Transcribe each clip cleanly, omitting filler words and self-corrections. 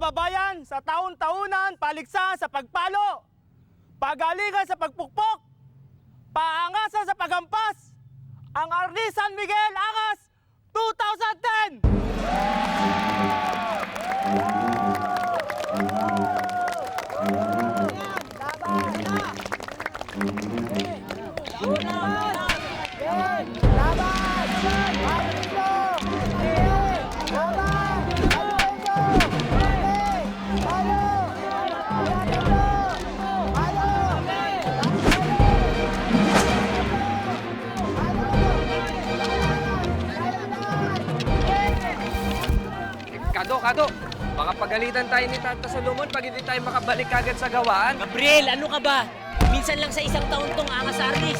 kababayan sa taon-taunan paligsa sa pagpalo, pagalingan sa pagpukpok, paangasan sa pagampas, ang Arnis San Miguel Angas 2010! Kado, baka pagalitan tayo ni Tata Salomon pag hindi tayo makabalik agad sa gawaan. Gabriel, ano ka ba? Minsan lang sa isang taon tong angas sa Arnis.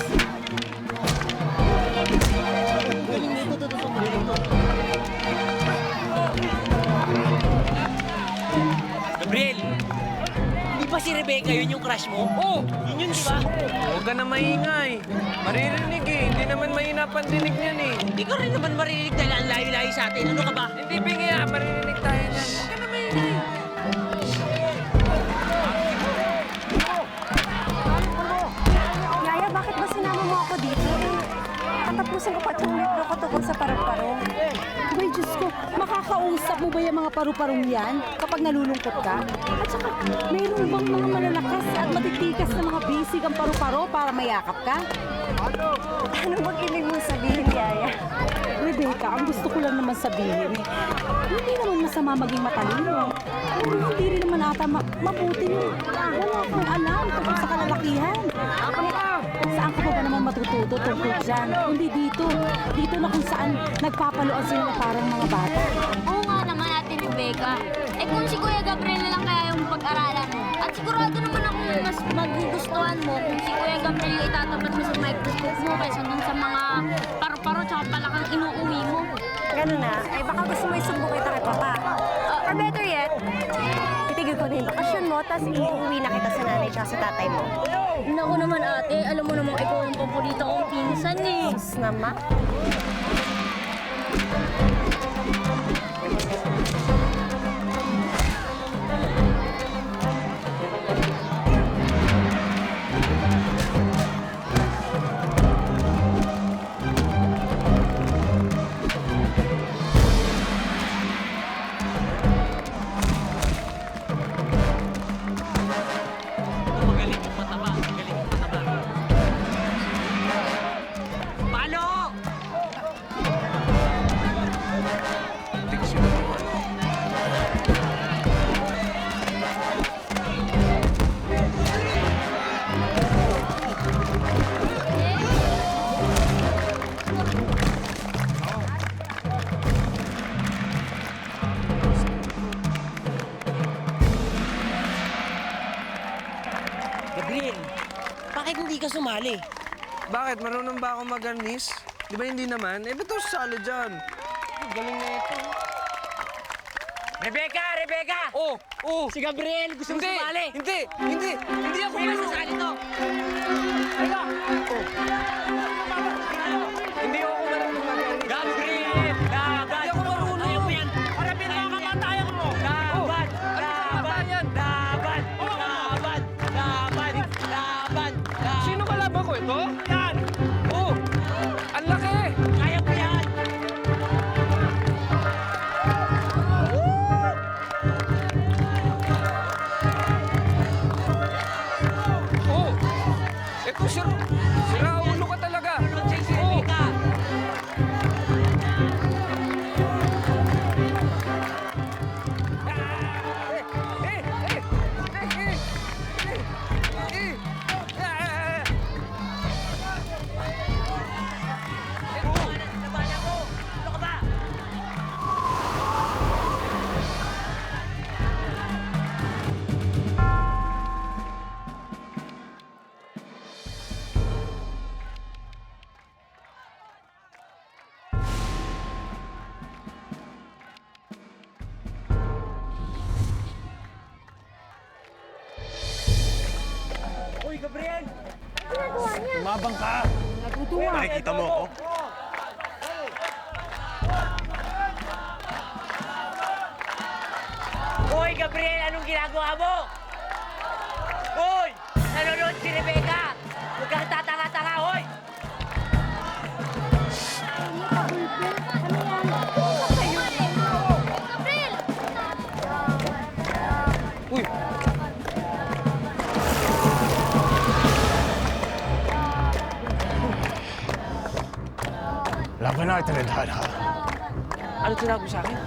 Gabriel, di ba si Rebecca yun yung crush mo? Oh! Yun, di ba? Huwag ka na maingay. Maririnig eh. Hindi naman mahina pandinig niyan eh. Hindi ka rin naman maririnig dahil ang layo-layo sa atin. Ano ka ba? Hindi, Bingi ah. Maririnig tayo niyan. Huwag ka na maingay. Yaya, bakit ba sinama mo ako dito? Katapusin ko pa itong libro ko tungkol sa paru-parong. Ay, Diyos ko, makakausap mo ba yung mga paru-parong yan kapag nalulungkot ka? At saka, mayroon bang mga malalakas at matitikas na mga bisig ang paru-paro para mayakap ka? Ano bang ibig mong sabihin, Yaya? Rebecca, ang gusto ko lang naman sabihin, hindi naman masama maging matalino. Pero hindi rin naman ata mabuti yung wala kang alam tungkol sa kalalakihan. Saan ka ba naman matututo tungkol dyan? Kundi dito. Dito na kung saan nagpapaluan sila na parang mga bata. Oo nga naman, Ate Rebecca. Eh kung si Kuya Gabriel na lang kaya yung pag-aralan mo, at sigurado naman ako mas magugustuhan mo kung si Kuya Gabriel yung itatapat mo sa microscope mo kaysa dun sa mga paru-paro tsaka palakang inuuwi mo. Ganun na. Ay, baka gusto mo isumbong kita kay Papa. Or better yet, titigil ko na yung bakasyon mo, tapos iuwi na kita sa nanay tsaka sa tatay mo. Naku naman, ate. Alam mo namang ikaw ang paborito kong pinsan eh. Sus naman. Magaling yung mataba. Magaling yung mataba. Palo! Gabriel, bakit hindi ka sumali? Bakit? Marunong ba ako mag-arnis? Di ba hindi naman? Eh, ba't ako sasali dyan? Ang galing na ito. Rebecca! Rebecca! Oh! Oh! Si Gabriel gusto mo Hindi! sumali! Hindi! Hindi! Hindi ako Hindi ka sasali to! Hindi ako marunong mag-arnis. Gabriel! Laban! Hindi ako marunong. Ayaw mo yan! Harapin mo ang kamatayan mo! Laban! Laban! yan? Laban! Laban! Laban! Laban! Sino kalaban ko ito? Yan! Oh! Ang laki! Kaya mo yan! Oh! Ito, sira ulo ka talaga. Magsisilbi ka! Laban ako! Ano ka ba? Uy, Gabriel! Ginagawa niya. Tumabang ka! Natutuwa. Nakikita mo ako? Hoy, Hoy, Gabriel, anong ginagawa mo? Hoy! Nanonood si Rebecca! Huwag kang tatanga-tanga, hoy! Gabriel! Uy! Laban na, tinadhana. Ano sinabi sa akin?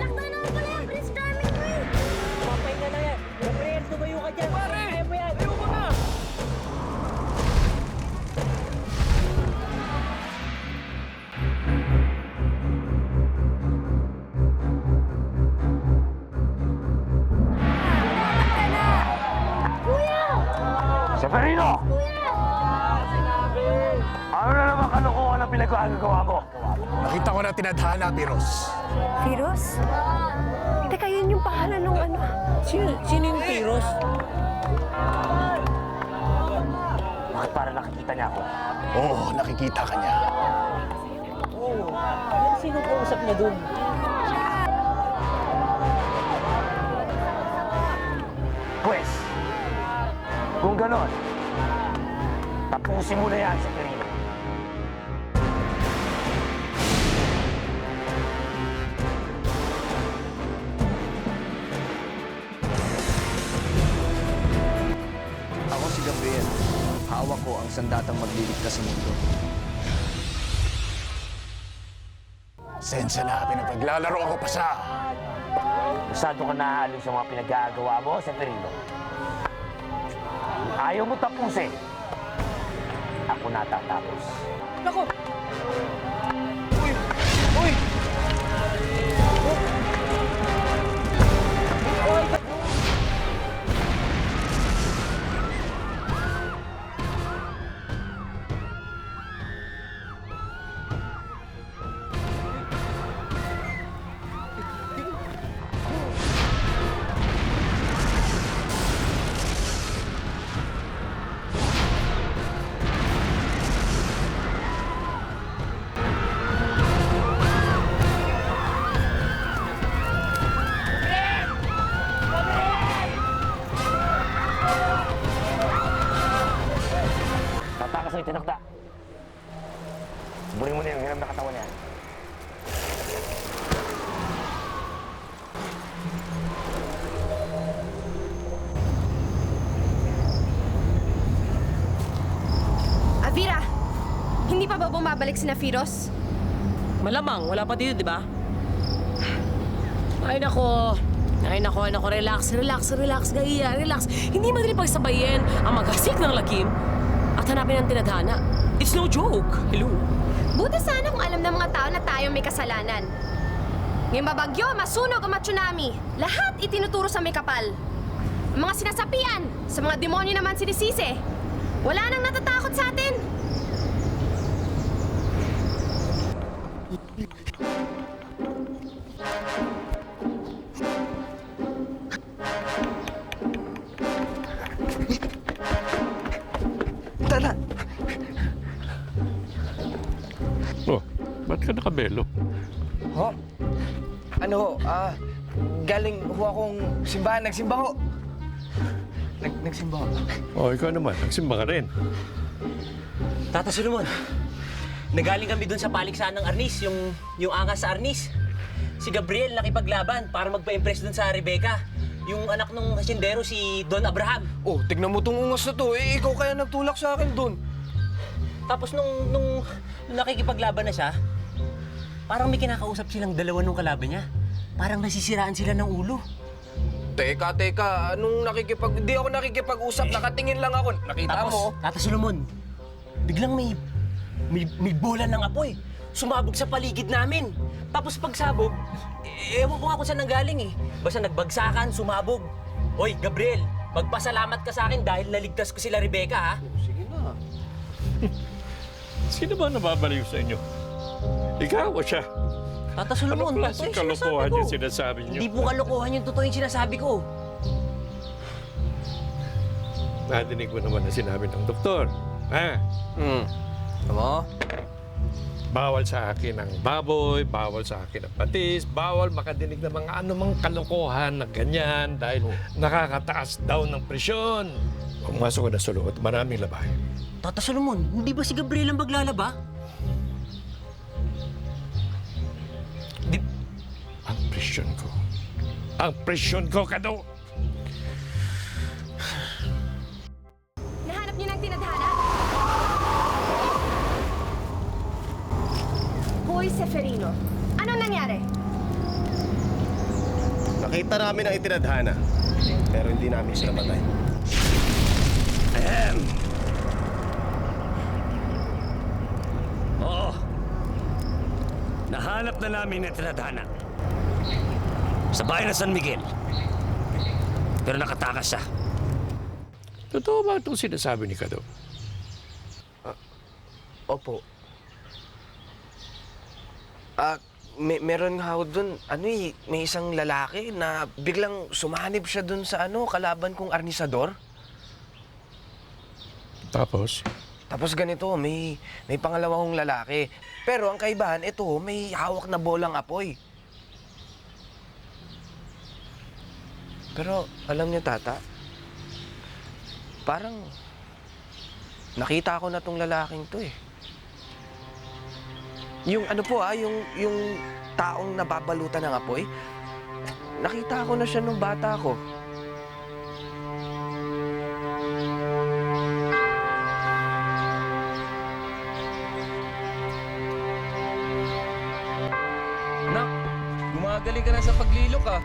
Lakta naman pala yung Prince Charming mo eh. Papay na yan! Gabriel, tumayo ka dyan! Pare! Ayoko na! Severino! Ano na naman kalokohan ang pinagkakagawa mo? Nakita ko na tinadhana, Piros. Firos? Teka, yun yung pangalan nung ano. Sino yung Piros? Bakit para nakikita niya ako? Oo, nakikita ka niya. Oo. Yan sino kausap niya dun? Pwes, kung ganon, tapusin mo na yan, Severino. Ako si Gabriel. Hawak ko ang sandatang magliligtas sa mundo. Sensya na, pinapaglalaro ako pa sa... Masyado ka nahalo sa mga pinag-aagawa mo, Severino. Kung ayaw mo tapusin, ako natatapos. Nako! Uy! Uy! Tatakas ng itinakda. Burin mo na yung hiram na katawan niya. Avira, hindi pa ba bumabalik si Firos? Malamang, wala pa dito, di ba? Ay, nako. Ay, nako, relax, Gaya, relax. Hindi madali pagsabayin ang maghasik ng lakim at hanapin ang tinadhana. It's no joke. Hello? Buti sana kung alam ng mga tao na tayo may kasalanan. Ngayong babagyo, masunog o matsunami, lahat itinuturo sa may kapal. Ang mga sinasapian, sa mga demonyo naman sinisisi. Wala nang natatakot sa atin. Tara! Oh, ba't ka nakabelo? Ho? Ano ho? Galing ho akong simbahan. Nagsimba ho. Nagsimba ho. Oh, ikaw naman. Nagsimba ka rin. Tata Solomon, nagaling kami dun sa paligsahan ng Arnis, yung angas sa Arnis. Si Gabriel nakipaglaban para magpa-impress dun sa Rebecca. Yung anak ng hasyendero, si Don Abraham. Oh, tignan mo tong ungas na to. Eh, ikaw kaya nagtulak sa akin doon. Tapos nung nakikipaglaban na siya, parang may kinakausap silang dalawa nung kalaban niya. Parang nasisiraan sila ng ulo. Teka. Di ako nakikipag-usap. Nakatingin lang ako. Nakita Tapos, mo? Tata Solomon, biglang may bola ng apoy. Sumabog sa paligid namin. Tapos pagsabog, ewan ko nga kung saan nanggaling eh. Basta nagbagsakan, sumabog. Hoy, Gabriel, magpasalamat ka sa akin dahil naligtas ko sila Rebecca, ha? Sige na. Sino ba nababaliw sa inyo? Ikaw o siya? Tata Solomon, Anong klaseng kalokohan yung sinasabi niyo? Hindi po kalokohan yung totoo yung sinasabi ko. Nadinig mo naman na sinabi ng doktor. Ha? Mo? Bawal sa akin ang baboy, bawal sa akin ang patis, bawal makadinig ng mga anumang kalokohan na ganyan dahil nakakataas daw ng presyon. Pumasok ko na sa loob, maraming labahin. Tata Solomon, hindi ba si Gabriel ang maglalaba? Ang presyon ko. Ang presyon ko, Kado! Nahanap niyo ng tinadhana? Hoy, Seferino. Anong nangyari? Nakita namin ang itinadhana, pero hindi namin siya napatay. Oo. Nahanap na namin ang tinadhana. Sa bayan ng San Miguel. Pero nakatakas siya. Totoo ba itong sinasabi ni Kado? Opo. Meron nga ho dun, may isang lalaki na biglang sumanib siya dun sa kalaban kong arnisador. Tapos? Tapos ganito, may pangalawa kong lalaki. Pero ang kaibahan, ito, may hawak na bolang apoy. Pero alam niyo, Tata, parang nakita ko na tong lalaking to eh. Yung yung taong nababalutan ng apoy, nakita ko na siya nung bata ko. Nak, gumagaling ka na sa paglilok ah.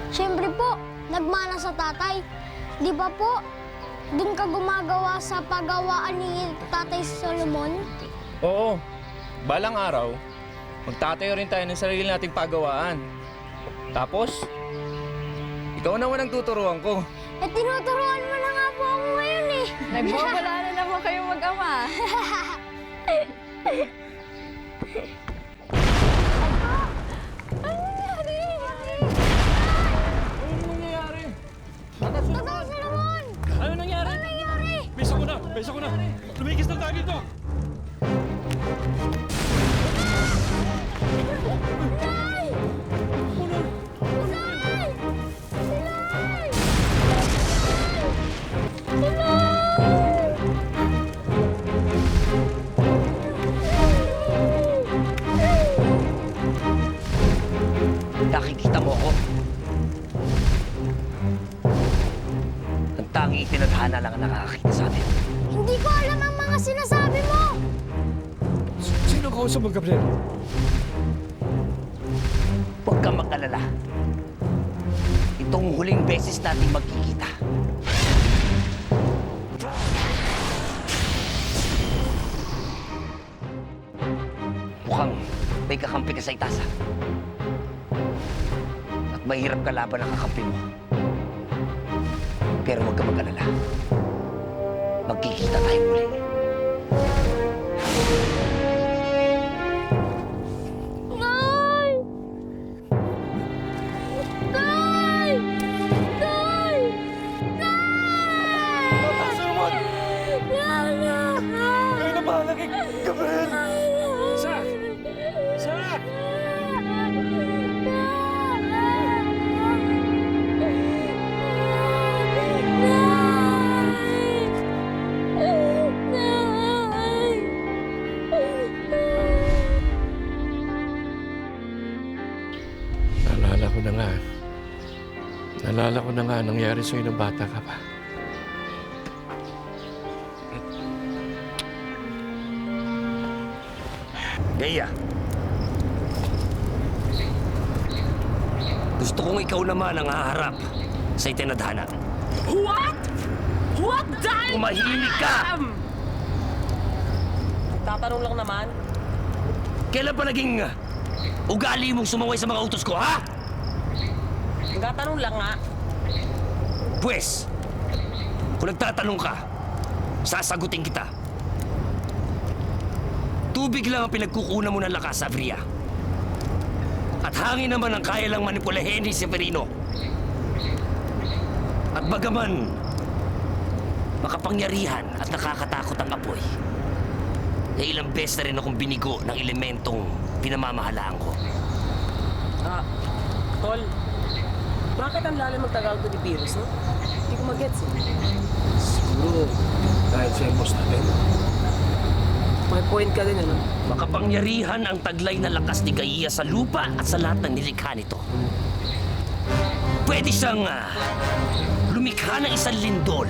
Siyempre po, nagmana sa tatay. Di ba po, dun ka gumagawa sa pagawaan ni Tatay Solomon? Oo. Balang araw, magtatayo rin tayo ng sarili nating pagawaan. Tapos, ikaw naman ang tuturuan ko. Eh, tinuturuan mo na nga po ako ngayon eh. Nagbabala na naman kayong mag-ama. Tatay Solomon! Ano nangyari? Ano nangyari? Bisa ko na! Bisa ko na! Lumikis ng tagi to! Nay! Nay! Nay! Nakikita mo ako? Ang tanging itinadhana lang ang nakakakita sa atin. Hindi ko alam ang mga sinasabi mo! Sino kausap mo, Gabriel? Huwag kang mag-alala. Itong huling beses natin magkikita. Mukhang may kakampi ka sa itasa. At mahirap kalaban ang kakampi mo. Pero huwag kang mag-alala. Magkikita tayo muli. Nay! Nay! Nay! Nay! Tatay Solomon! Kayo na bahala kay Gabriel! Sa! Sa! Naalala ko na nga nangyari sa'yo nung bata ka pa. Gaya. Gusto kong ikaw naman ang haharap sa itinadhana. What? What the? Tumahimik ka! Tatanong lang naman. Kailan pa naging ugali mong sumaway sa mga utos ko, ha? Tatanong lang nga. Pwes, kung nagtatanong ka, sasagutin kita. Tubig lang ang pinagkukunan mo ng lakas, Avria. At hangin naman ang kaya lang manipulahin ni Seferino. At bagaman makapangyarihan at nakakatakot ang apoy, na ilang beses na rin akong binigo ng elementong pinamamahalaan ko. Tol, bakit ang lalim magtagal to ni Pirus, no? Hindi ko mag-gets, eh. Siguro, dahil sa boss natin. May point ka din, ano? Makapangyarihan ang taglay na lakas ni Gaia sa lupa at sa lahat ng nilikha nito. Pwede siyang lumikha ng isang lindol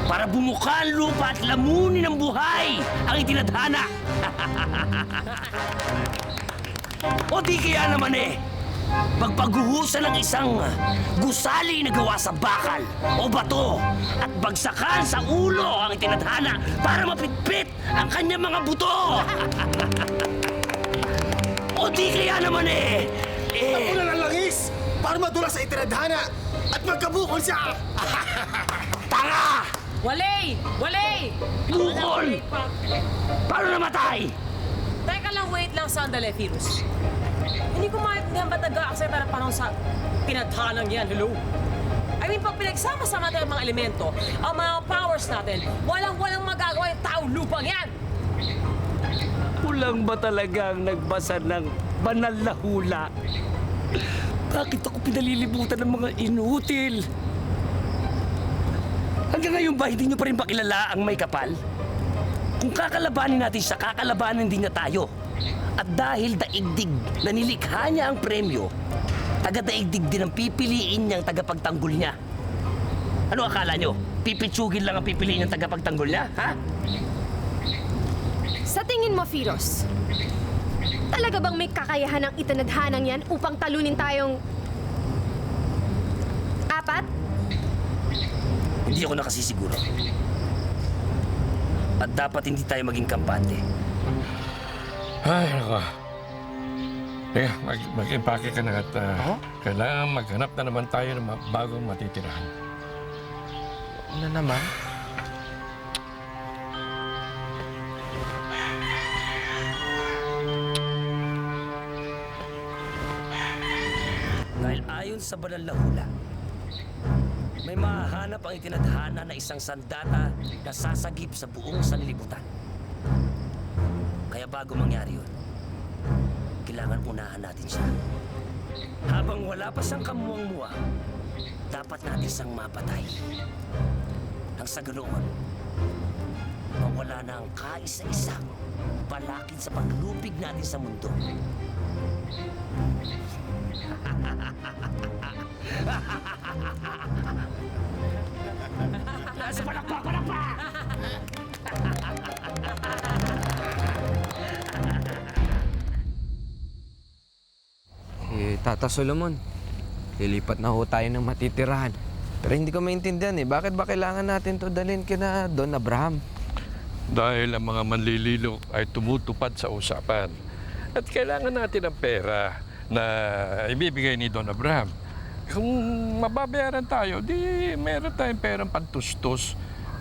para bumuka ang lupa at lamunin ng buhay ang itinadhana. O di kaya naman pagpaghuhusan ng isang gusali na gawa sa bakal o bato at bagsakan sa ulo ang itinadhana para mapitpit ang kanyang mga buto. O di kaya naman Tapunan ng langis para madula sa itinadhana at magkabukol siya! Tanga! Walay! Walay! Bukol! Paano namatay? Teka lang, wait lang, sandali, Pirus. Hindi ko maintindihan ba't nag-a-accept na panahon sa tinadhanang yan, hello? I mean, pag pinagsama-sama natin ang mga elemento, ang mga powers natin, walang magagawa yung taong lupang yan! Kulang ba talagang nagbasa ng banal na hula? Bakit ako pinalilibutan ng mga inutil? Hanggang ngayon ba hindi nyo pa rin bakilala ang may kapal? Kung kakalabanin natin siya, kakalabanin din niya tayo. At dahil daigdig na nilikha niya ang premyo, taga-daigdig din ang pipiliin niyang tagapagtanggol niya. Ano akala nyo? Pipitsugin lang ang pipiliin niyang tagapagtanggol niya, ha? Sa tingin mo, Firos, talaga bang may kakayahan ng itinadhanang yan upang talunin tayong... apat? Hindi ako nakasisiguro. At dapat hindi tayo maging kampante. Ay, nako. Teka, mag-impake ka na at kailangan maghanap na naman tayo ng bagong matitirahan. Ano naman? Dahil ayon sa banal na hula, may mahahanap ang itinadhana na isang sandata na sasagip sa buong sanlibutan. Kaya bago mangyari yun, kailangan unahan natin siya. Habang wala pa siyang kamuwang-muwa, dapat natin siyang mapatay. Nang sa ganoon, mawala na ang kaisa-isang balakid sa paglupig natin sa mundo. Nasa palakpak! Tata Solomon, lilipat na ho tayo ng matitirahan. Pero hindi ko maintindihan bakit ba kailangan natin to dalhin kina Don Abraham? Dahil ang mga manlililo ay tumutupad sa usapan. At kailangan natin ng pera na ibibigay ni Don Abraham. Kung mababayaran tayo, di meron tayong perang pantustos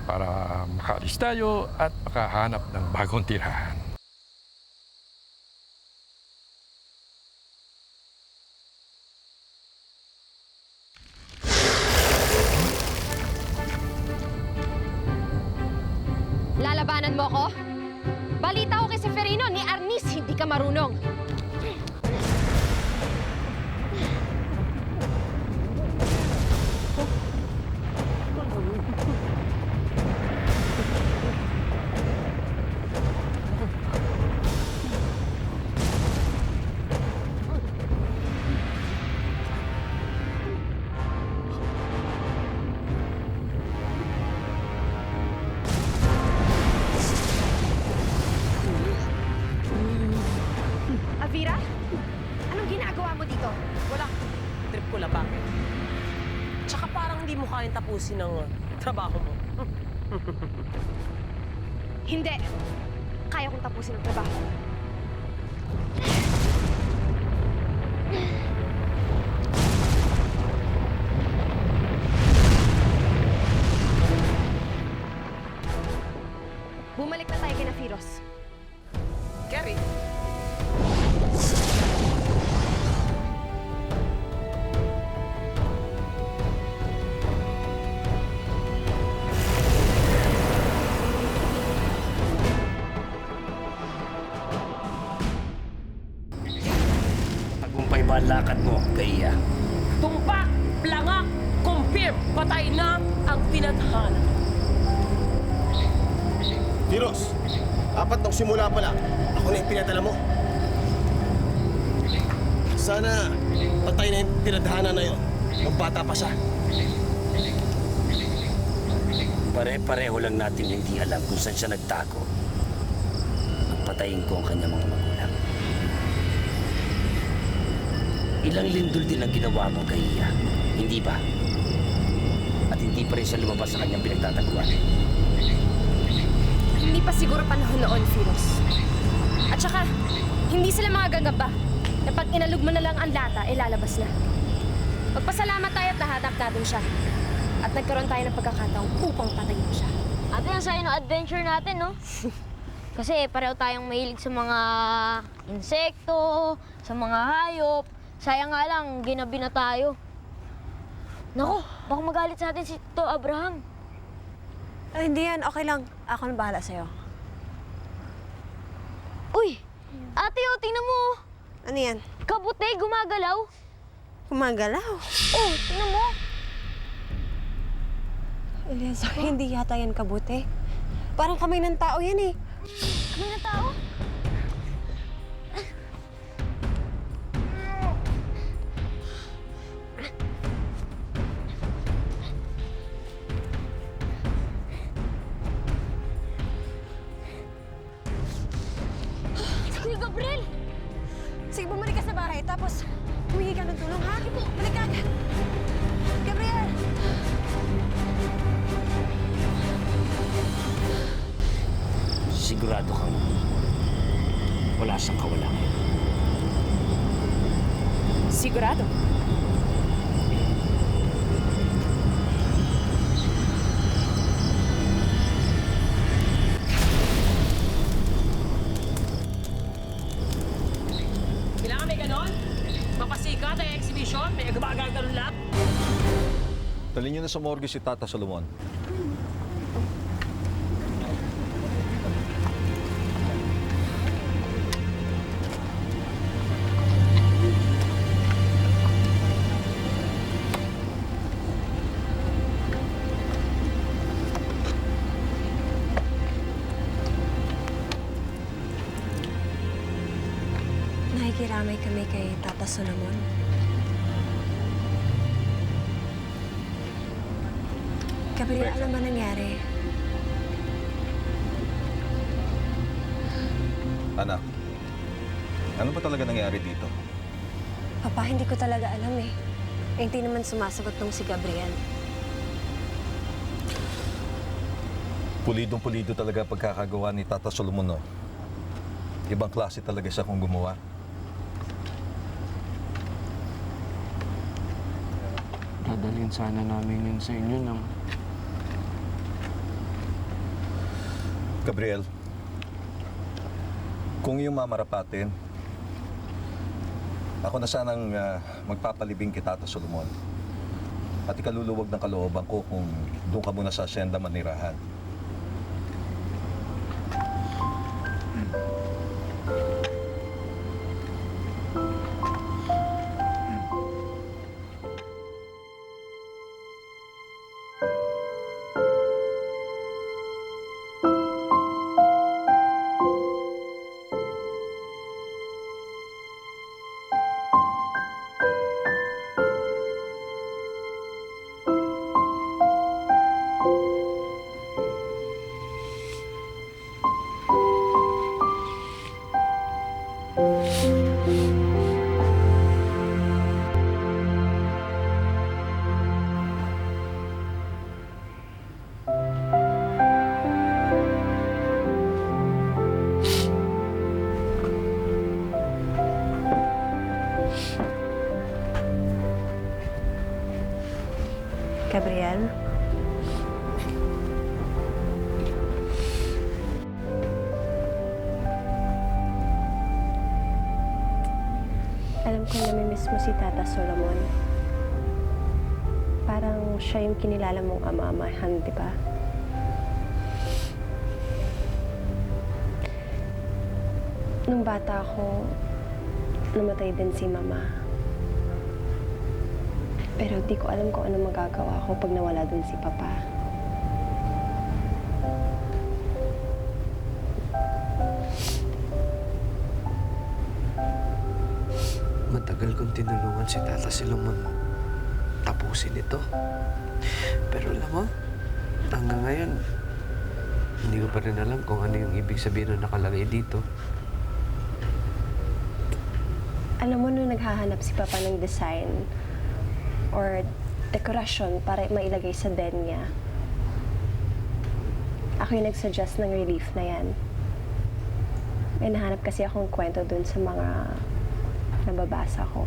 para makaalis tayo at makahanap ng bagong tirahan. Lalabanan mo ko? Balita ko kay Seferino, ni Arnis, hindi ka marunong. Avira? Anong ginagawa mo dito? Wala. Trip ko lang, bakit? Tsaka parang hindi mo kayang tapusin ang trabaho mo. Hindi. Kaya kong tapusin ang trabaho. Bumalik na tayo kina Firos. Kerry? tama ang lakad mo, Gaya. Tumpak, plangak, confirm, patay na ang tinadhana. Firos, dapat nung simula pa lang, ako na yung pinadala mo. Sana patay na yung tinadhana na yun. Nung bata pa siya. Pare-pareho lang natin hindi alam kung saan siya nagtago. At patayin ko ang kanyang mga magulang. Ilang lindol din ang ginawa mo kay Iya, hindi ba? At hindi pa rin siya lumabas sa kanyang pinagtataguan. Hindi pa siguro panahon noon, Firos. At saka, hindi sila mga gagamba na pag inalog mo na lang ang lata, lalabas na. Magpasalamat tayo at nahanap natin siya. At nagkaroon tayo ng pagkakataong upang patayin siya. Ate, ang saya ng adventure natin, no? Kasi pareho tayong mahilig sa mga insekto, sa mga hayop. Sayang nga lang, ginabi na tayo. Naku, baka magalit sa atin si Tito Abraham. Ay, hindi yan. Okay lang. Ako na bahala sa'yo. Uy! Ate, oh, tingnan mo. Ano yan? Kabute, gumagalaw. Gumagalaw? Oh, tingnan mo. Elias, hindi yata yan kabuti. Parang kamay ng tao yan eh. Kamay ng tao? Kuya Gabriel! Sige, bumalik ka sa bahay. Tapos, humingi ka ng tulong, ha? Balik ka! Gabriel! Sigurado kang wala siyang kawalan. Sigurado. Kailangan may ganon? Papasikat ay exhibition? May gumagaganon lang? Talin niyo na sa morgue si Tata Solomon. Nakikiramay kami kay Tata Solomon. Gabriel, ano ba nangyari? Anak, ano ba talaga nangyari dito? Papa, hindi ko talaga alam eh. Hindi naman sumasagot tong si Gabriel. Pulidong-pulido talaga pagkakagawa ni Tata Solomon, no? Ibang klase talaga siya kung gumawa. Dadalhin sana namin yun sa inyo nang... Gabriel, kung iyong mamarapatin, ako na sanang magpapalibing kay Tata Solomon. At ikaluluwag ng kalooban ko kung doon ka muna sa asyenda manirahan. Gabriel? Alam ko namimiss mo si Tata Solomon. Parang siya yung kinilala mong ama-amahan, di ba? Nung bata ako, namatay din si Mama. Pero di ko alam kung ano magagawa ko pag nawala dun si Papa. Matagal kong tinulungan si Tata Solomon tapusin ito. Pero alam mo, hanggang ngayon, hindi ko pa rin alam kung ano yung ibig sabihin na nakalagay dito. Alam mo, nung naghahanap si Papa ng design or dekorasyon para mailagay sa den niya, ako yung nag-suggest ng relief na yan. May nahanap kasi akong kwento dun sa mga nababasa ko.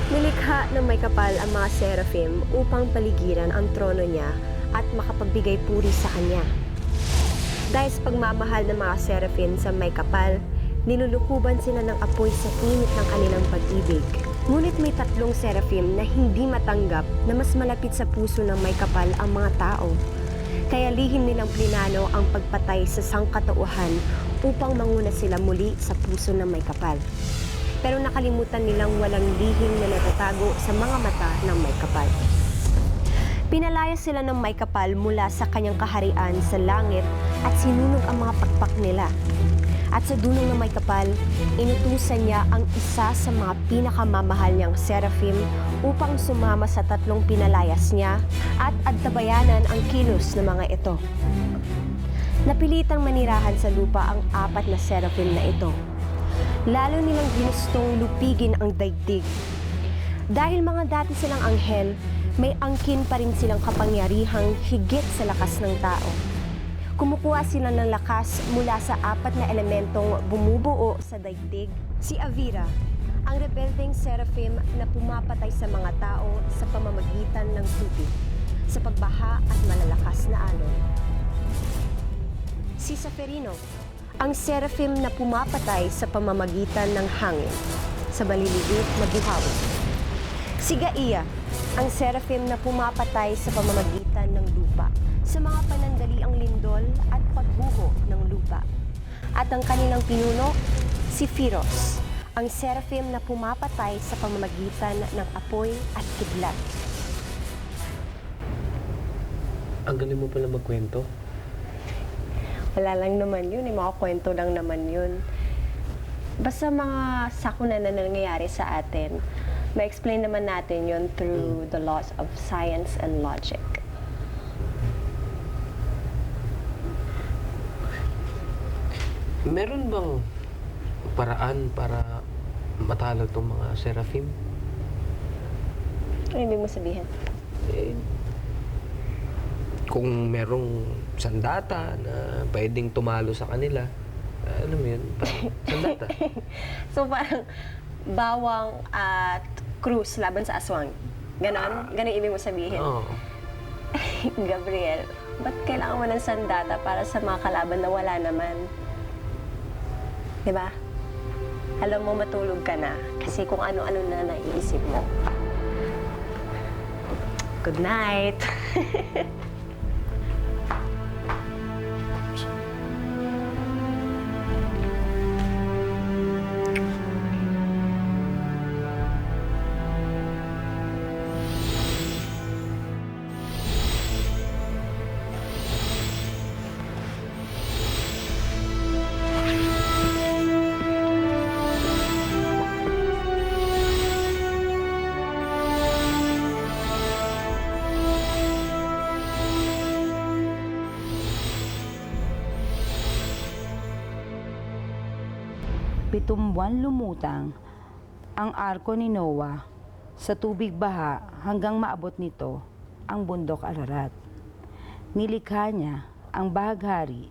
Nilikha ng may kapal ang mga seraphim upang paligiran ang trono niya at makapagbigay puri sa kanya. Dahil sa pagmamahal ng mga seraphim sa may kapal, nilulukuban sila ng apoy sa init ng kanilang pag-ibig. Ngunit may 3 seraphim na hindi matanggap na mas malapit sa puso ng may kapal ang mga tao. Kaya lihim nilang plinano ang pagpatay sa sangkatauhan upang manguna sila muli sa puso ng may kapal. Pero nakalimutan nilang walang lihim na natatago sa mga mata ng may kapal. Pinalaya sila ng may kapal mula sa kanyang kaharian sa langit at sinunog ang mga pakpak nila. At sa dunong ng may kapal, inutusan niya ang isa sa mga pinakamamahal niyang seraphim upang sumama sa 3 pinalayas niya at antabayanan ang kilos ng mga ito. Napilitang manirahan sa lupa ang 4 na seraphim na ito. Lalo nilang ginustong lupigin ang daigdig. Dahil mga dati silang anghel, may angkin pa rin silang kapangyarihang higit sa lakas ng tao. Kumukuha sila ng lakas mula sa 4 na elementong bumubuo sa daigdig. Si Avira, ang rebeldeng seraphim na pumapatay sa mga tao sa pamamagitan ng tubig, sa pagbaha at malalakas na alon. Si Saferino, ang seraphim na pumapatay sa pamamagitan ng hangin, sa maliliit na buhawi. Si Gaia, ang seraphim na pumapatay sa pamamagitan ng lupa, sa mga panandaliang lindol at pagbuho ng lupa. At ang kanilang pinuno, si Phiros, ang seraphim na pumapatay sa pamamagitan ng apoy at kidlat. Ang galing mo pala magkwento. Wala lang naman yun, mga kwento lang naman yun. Basta mga sakuna na nangyayari sa atin, ma-explain naman natin yun through the laws of science and logic. Meron bang paraan para matalo itong mga seraphim? Ano ibig mo sabihin? Kung merong sandata na pwedeng tumalo sa kanila, ano mo yun? Sandata. So parang bawang at krus laban sa aswang. Ganon? Ganon ibig mo sabihin? Oo. Gabriel, ba't kailangan mo ng sandata para sa mga kalaban na wala naman? Diba? Alam mo, matulog ka na kasi kung ano-ano na naiisip mo. Good night! Pitong buwan lumutang ang arko ni Noah sa tubig baha hanggang maabot nito ang bundok Ararat. Nilikha niya ang bahaghari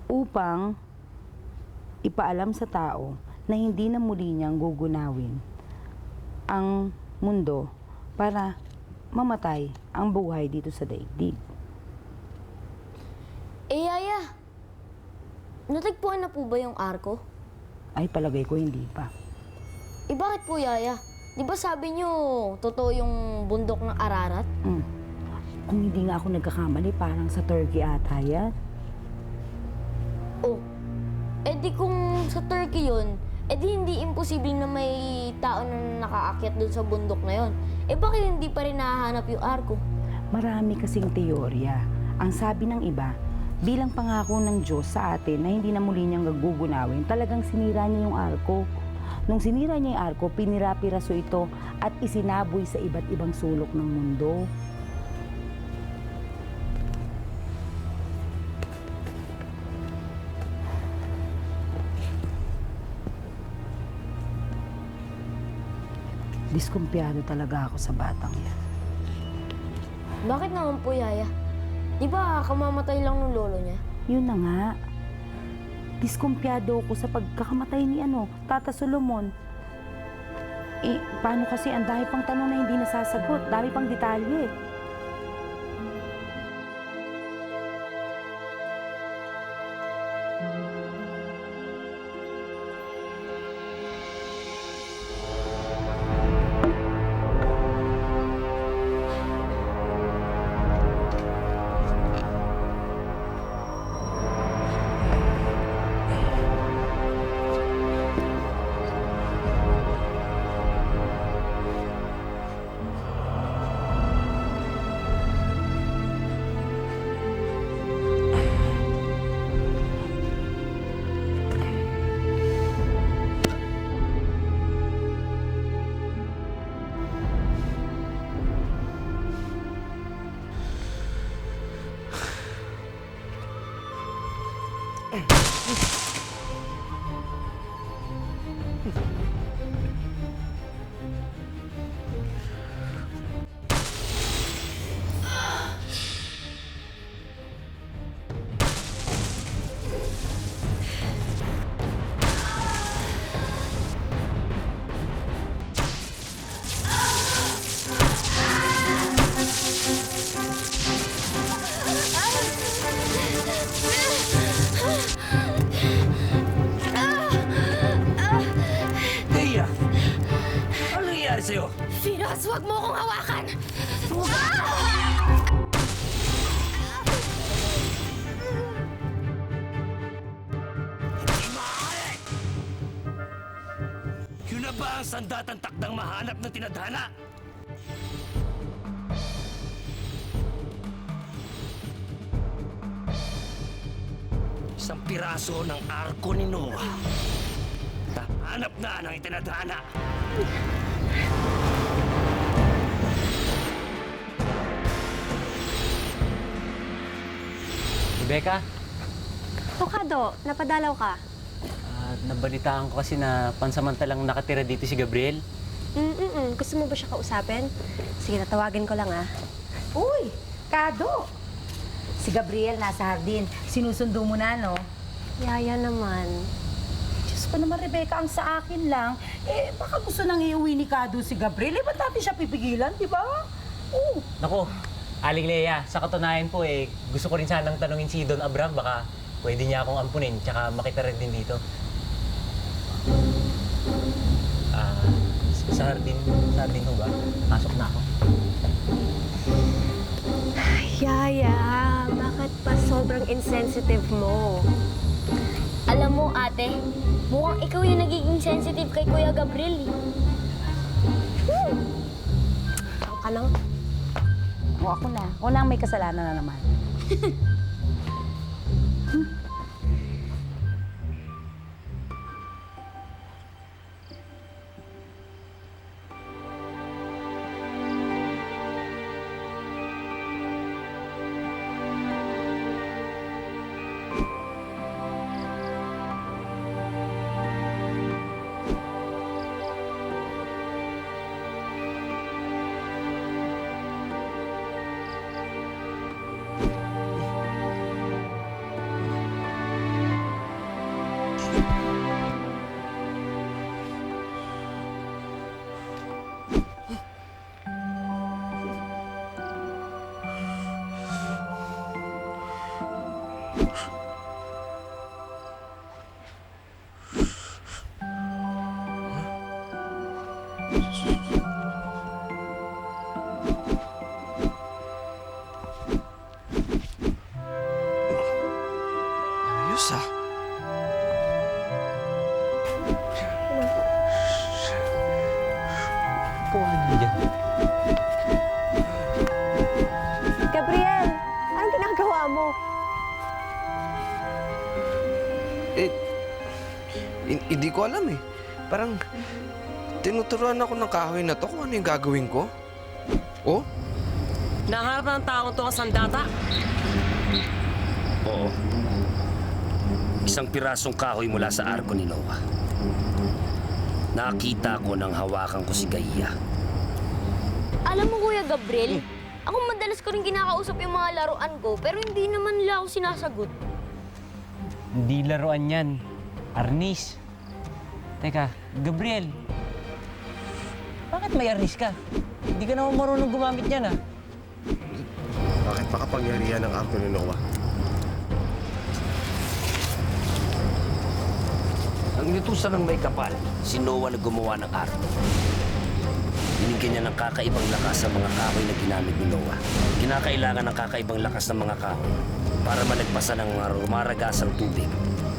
upang ipaalam sa tao na hindi na muli niyang gugunawin ang mundo para mamatay ang buhay dito sa daigdig. Yaya, natagpuan na po ba yung arko? Ay, palagay ko hindi pa. Eh bakit po, Yaya? Di ba sabi niyo, totoo yung bundok ng Ararat? Kung hindi nga ako nagkakamali, parang sa Turkey ata yan. Oh, eh di kung sa Turkey yun, eh di hindi imposible na may tao na nakaakyat dun sa bundok na yun. Eh bakit hindi pa rin nahahanap yung arko? Marami kasing teorya. Ang sabi ng iba, bilang pangako ng Diyos sa atin na hindi na muli niyang gagugunawin, talagang sinira niya yung arko. Nung sinira niya yung arko, pinirapiraso ito at isinaboy sa iba't ibang sulok ng mundo. Diskumpiyado talaga ako sa batang yan. Bakit naman po, Yaya? Di ba kamamatay lang ng lolo niya? Yun na nga. Diskumpiyado ako sa pagkakamatay ni Tata Solomon. Eh, paano kasi ang dami pang tanong na hindi nasasagot, dami pang detalye. Leia! Ano nangyayari sa'yo? Firas, huwag mo akong hawakan! Yun na ba ang sandatang takdang mahanap ng tinadhana? Isang piraso ng arko ni Noah. Hanap na ng itinadhana. Rebecca, Tokado, napadalaw ka. nabalitaan ko kasi na pansamantalang nakatira dito si Gabriel. Gusto mo ba siya kausapin? Sige, natawagin ko lang Uy, Kado! Si Gabriel nasa hardin. Sinusundo mo na, no? Yaya naman. Diyos ko naman, Rebecca, ang sa akin lang, baka gusto nang iuwi ni Kado si Gabriel. Ba't natin siya pipigilan, di ba? Oo. Naku, Aling Lea, sa katunayan po gusto ko rin sanang tanungin si Don Abram, baka pwede niya akong ampunin, tsaka makita rin din dito. Sa hardin ho ba? Pasok na ako. Yaya, bakit pa sobrang insensitive mo? Alam mo, ate, mukhang ikaw yung nagiging sensitive kay Kuya Gabriel. Ako ka lang. O, ako na. Ako na ang may kasalanan na naman. ginawa mo? Hindi ko alam eh. Parang tinuturuan ako ng kahoy na to kung ano yung gagawin ko. Oh? Nahanap ng taong to ang sandata. Oo. Isang pirasong kahoy mula sa arko ni Noah. Nakita ko nang hawakan ko si Gaia. Alam mo, Kuya Gabriel, ako madalas ko rin kinakausap yung mga laruan ko, pero hindi naman nila ako sinasagot. Hindi laruan yan. Arnis. Teka, Gabriel. Bakit may arnis ka? Hindi ka naman marunong gumamit yan, ah. Bakit makapangyarihan ng arko ni Noah? Ang inutusan ng may kapal, si Noah na gumawa ng arko. Binigyan niya ng kakaibang lakas sa mga kahoy na ginamit ni Noah. Kinakailangan ng kakaibang lakas ng mga kahoy para malagpasan ang mga rumaragasang tubig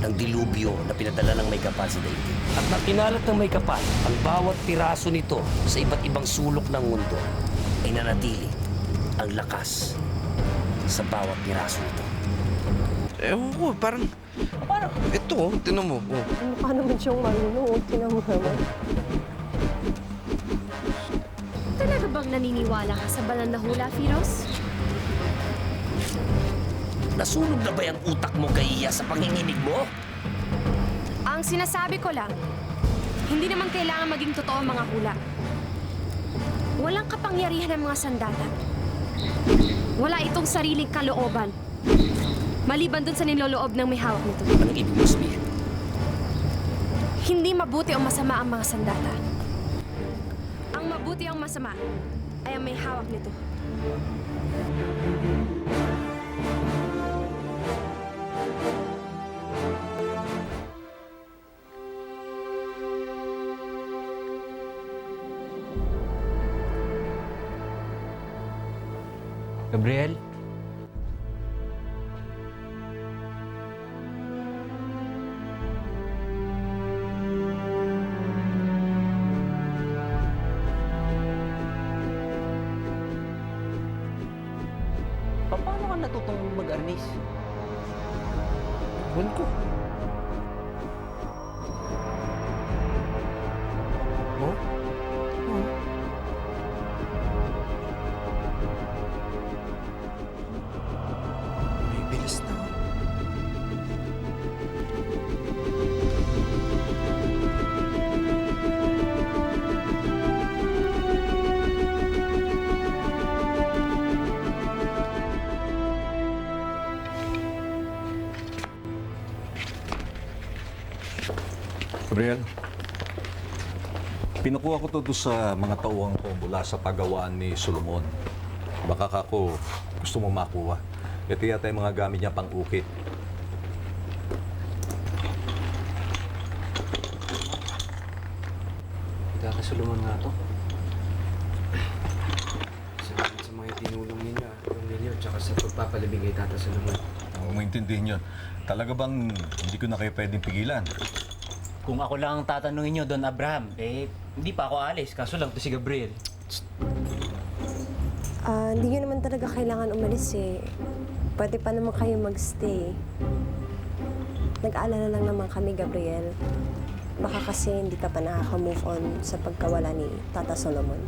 ng dilubyo na pinadala ng may kapal sa daigdig. At napinalat ng may kapal, ang bawat piraso nito sa iba't ibang sulok ng mundo ay nanatili ang lakas sa bawat piraso nito. Ewan ko, parang... Paano? Ito, tinan mo. Oh. Mukha naman siyang marunong. Tinan mo naman. Talaga bang naniniwala ka sa banal na hula, Firos? Nasunog na ba yung utak mo, Gaia, sa panginginig mo? Ang sinasabi ko lang, hindi naman kailangan maging totoo ang mga hula. Walang kapangyarihan ng mga sandata. Wala itong sariling kalooban. Maliban dun sa niloloob ng may hawak nito. Anong ibig mo sabihin? Hindi mabuti o masama ang mga sandata. Ang mabuti o masama ay ang may hawak nito. Gabriel? Paano ka natutong mag-arnis? Ewan ko. Oh? Oh. May bilis na. Gabriel, pinukuha ko to doon sa mga tauhan ko mula sa pagawaan ni Solomon. Baka kako gusto mo makuha. Ito yata yung mga gamit niya pang-ukit. Nagkakasulungan nga to. Salamat sa mga tinulong ninyo, Cornelio, tsaka sa pagpapalibing kay Tata Solomon. Huwag mo intindihin yun. Talaga bang hindi ko na kayo pwedeng pigilan? Kung ako lang ang tatanungin nyo, Don Abraham, hindi pa ako alis. Kaso lang to si Gabriel. Hindi nyo naman talaga kailangan umalis eh. Pwede pa naman kayo magstay. Nag-aalala lang naman kami, Gabriel. Baka kasi hindi ka pa nakaka-move on sa pagkawala ni Tata Solomon.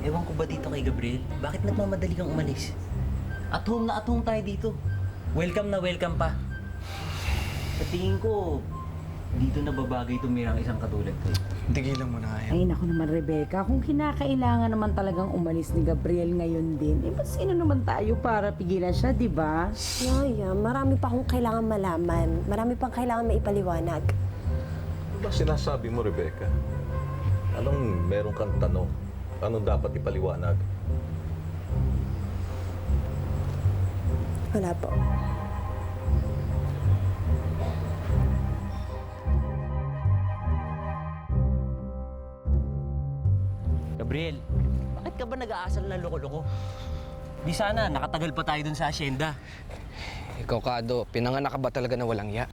Ewan ko ba dito kay Gabriel? Bakit nagmamadali kang umalis? At home na at home tayo dito. Welcome na welcome pa. Sa tingin ko, dito na babagay tumirang isang katulad ko. Tigilan mo na kaya. Ay, naku naman, Rebecca. Kung kinakailangan naman talagang umalis ni Gabriel ngayon din, sino naman tayo para pigilan siya, di ba? Yaya, marami pa akong kailangan malaman. Marami pang kailangan maipaliwanag. Ano ba sinasabi mo, Rebecca? Anong meron kang tanong? Anong dapat ipaliwanag? Wala po. Gabriel, bakit ka ba nag-aasal ng loko-loko? Di sana, nakatagal pa tayo dun sa asyenda. Ikaw, Kado, pinanganak ka ba talaga na walang ya?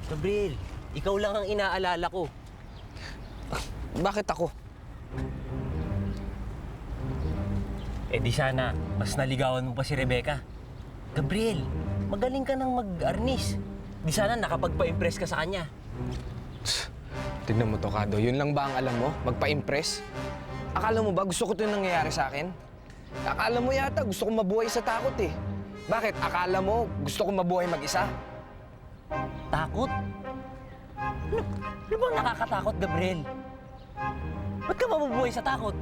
Gabriel, ikaw lang ang inaalala ko. Bakit ako? Eh di sana, mas naligawan mo pa si Rebecca. Gabriel, magaling ka nang mag-arnis. Di sana nakapagpa-impress ka sa kanya. Tignan mo to, Kado. Yun lang ba ang alam mo? Magpa-impress? Akala mo ba gusto ko ito yung nangyayari sa akin? Akala mo yata gusto ko mabuhay sa takot eh. Bakit? Akala mo gusto ko mabuhay mag-isa? Takot? Ano bang nakakatakot, Gabriel? Ba't ka mabubuhay sa takot?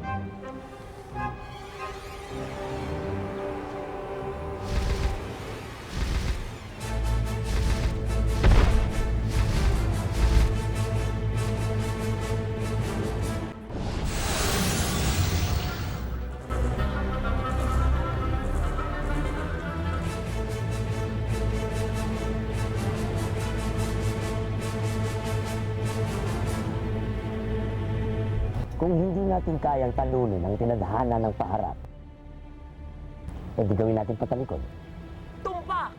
Kung hindi natin kayang talunin ang tinadhana ng paharap, eh di gawin natin patalikod. Tumpak!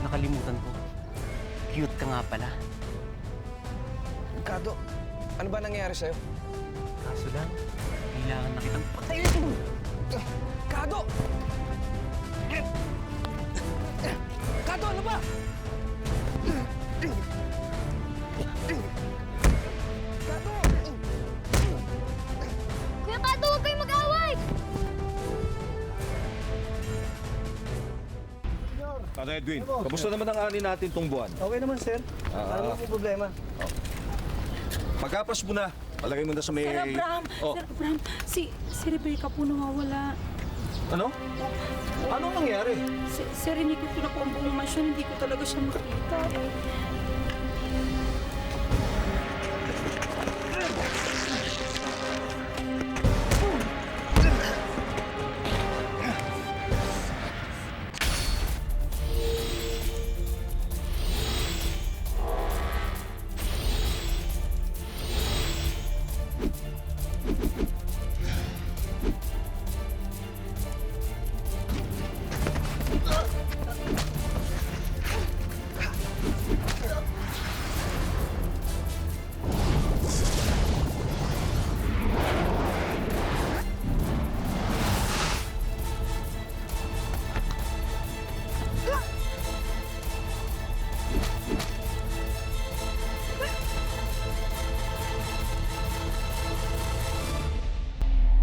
Nakalimutan ko. Cute ka nga pala. Kado, ano ba nangyayari sa'yo? Kaso lang, kailangan na kitang patayin. Kado! Kado, ano ba? Kuya Kado, huwag kayong mag-away! Tatay Edwin, kamusta naman ang ani natin tong buwan? Okay naman, sir. Ano po problema? Pagkapras mo na, palagay mo na sa may... Sir Abraham, Oh, Sir Abraham, si Rebecca po nawawala. ano? Anong nangyari? Sir, inikot ko na po ang buong mansyon, hindi ko talaga siya makita.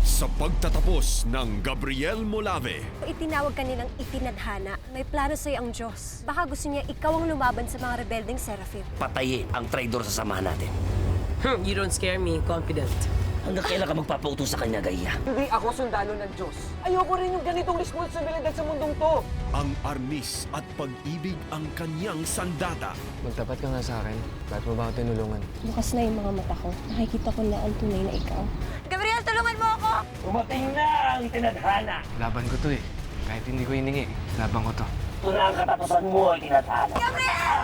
Sa pagtatapos ng Gabriel Molave, Itinawag ka nilang itinadhana. May plano sa'yo ang Diyos. Baka gusto niya ikaw ang lumaban sa mga rebeldeng Seraphim. Patayin ang traidor sa samahan natin. You don't scare me, confident. Hanggang kailan ka magpapautos sa kanya, Gaya? Hindi ako sundalo ng Diyos. Ayoko rin yung ganitong responsibilidad sa mundong to. ang arnis at pag-ibig ang kanyang sandata. Magtapat ka nga sa akin. Bakit mo ba ako tinulungan? Bukas na yung mga mata ko. Nakikita ko na ang tunay na ikaw. Gabriel, tulungan mo ako! Umating na ang tinadhana. Laban ko to eh. Kahit hindi ko hiningi, laban ko to. Ito na ang katapusan mo, tinadhana. Gabriel!